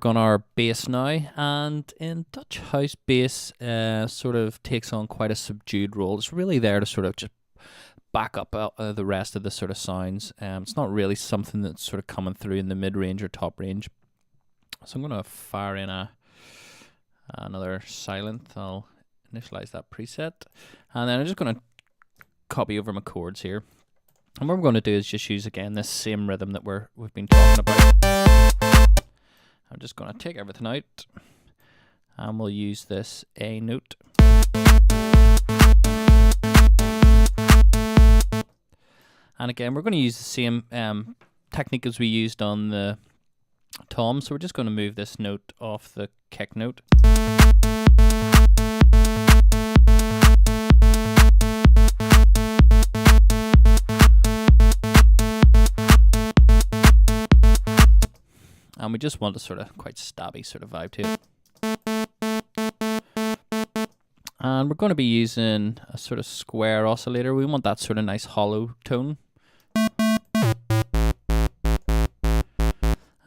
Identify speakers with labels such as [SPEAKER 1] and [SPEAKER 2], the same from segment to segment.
[SPEAKER 1] On our bass now, and in Dutch house, bass sort of takes on quite a subdued role. It's really there to sort of just back up the rest of the sort of sounds. It's not really something that's sort of coming through in the mid-range or top range. So I'm going to fire in another silent. I'll initialize that preset, and then I'm just going to copy over my chords here. And what we're going to do is just use again this same rhythm that we've been talking about. I'm just going to take everything out, and we'll use this A note. And again, we're going to use the same technique as we used on the tom, so we're just going to move this note off the kick note. And we just want a sort of quite stabby sort of vibe to it. And we're going to be using a sort of square oscillator. We want that sort of nice hollow tone.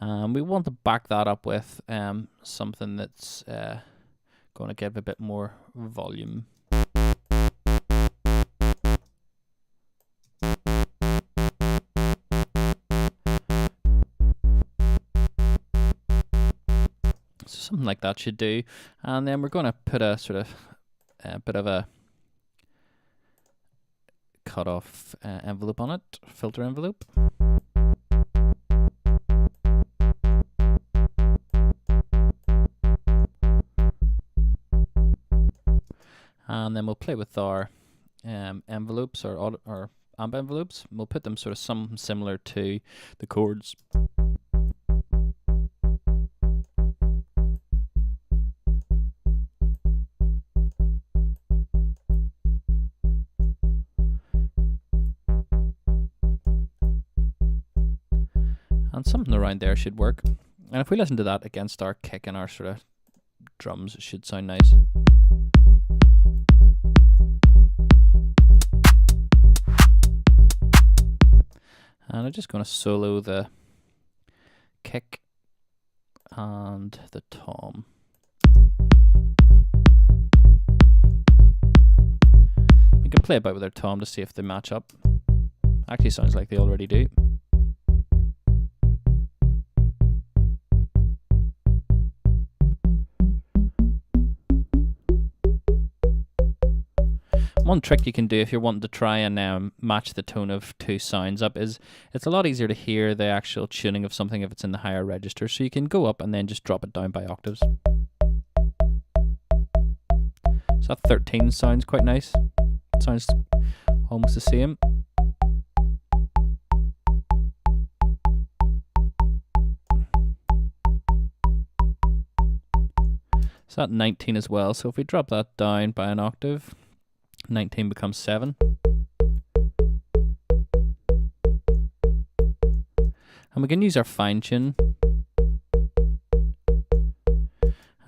[SPEAKER 1] And we want to back that up with something that's going to give a bit more volume. Something like that should do. And then we're going to put a sort of bit of a cut off envelope on it, filter envelope. And then we'll play with our envelopes or amp envelopes. We'll put them sort of something similar to the chords. And something around there should work. And if we listen to that against our kick and our sort of drums, it should sound nice. And I'm just going to solo the kick and the tom. We can play about with our tom to see if they match up. Actually sounds like they already do. One trick you can do if you're wanting to try and match the tone of two sounds up is it's a lot easier to hear the actual tuning of something if it's in the higher register. So you can go up and then just drop it down by octaves. So that 13 sounds quite nice. It sounds almost the same. So that 19 as well. So if we drop that down by an octave, 19 becomes 7. And we can use our fine tune.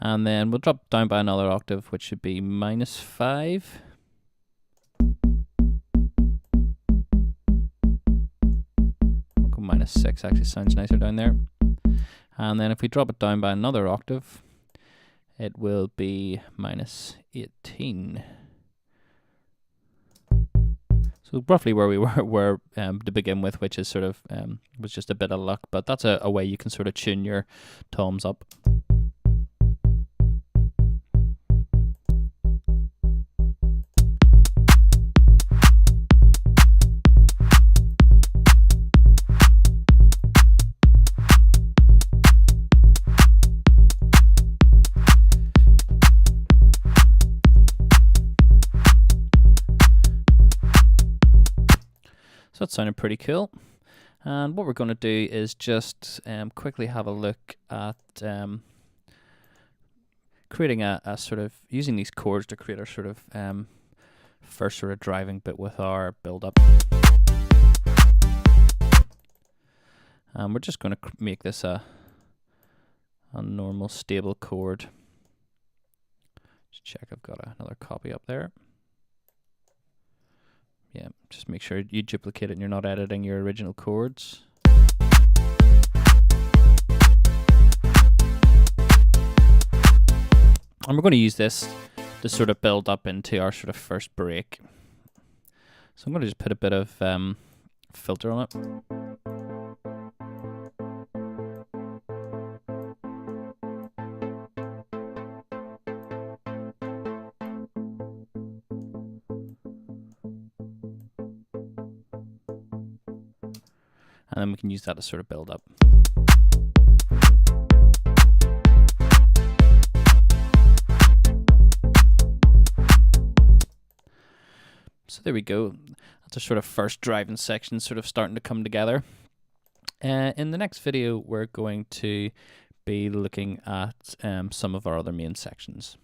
[SPEAKER 1] And then we'll drop down by another octave, which should be -5. We'll go -6, actually sounds nicer down there. And then if we drop it down by another octave, it will be -18. So roughly where we were to begin with, which is sort of was just a bit of luck, but that's a way you can sort of tune your toms up. So that sounded pretty cool. And what we're going to do is just quickly have a look at creating a sort of, using these chords to create our sort of first sort of driving bit with our build-up. And we're just going to make this a normal stable chord. Just check I've got another copy up there. Yeah, just make sure you duplicate it and you're not editing your original chords. And we're going to use this to sort of build up into our sort of first break. So I'm going to just put a bit of filter on it. And then we can use that to sort of build up. So there we go. That's our sort of first driving section sort of starting to come together. In the next video, we're going to be looking at some of our other main sections.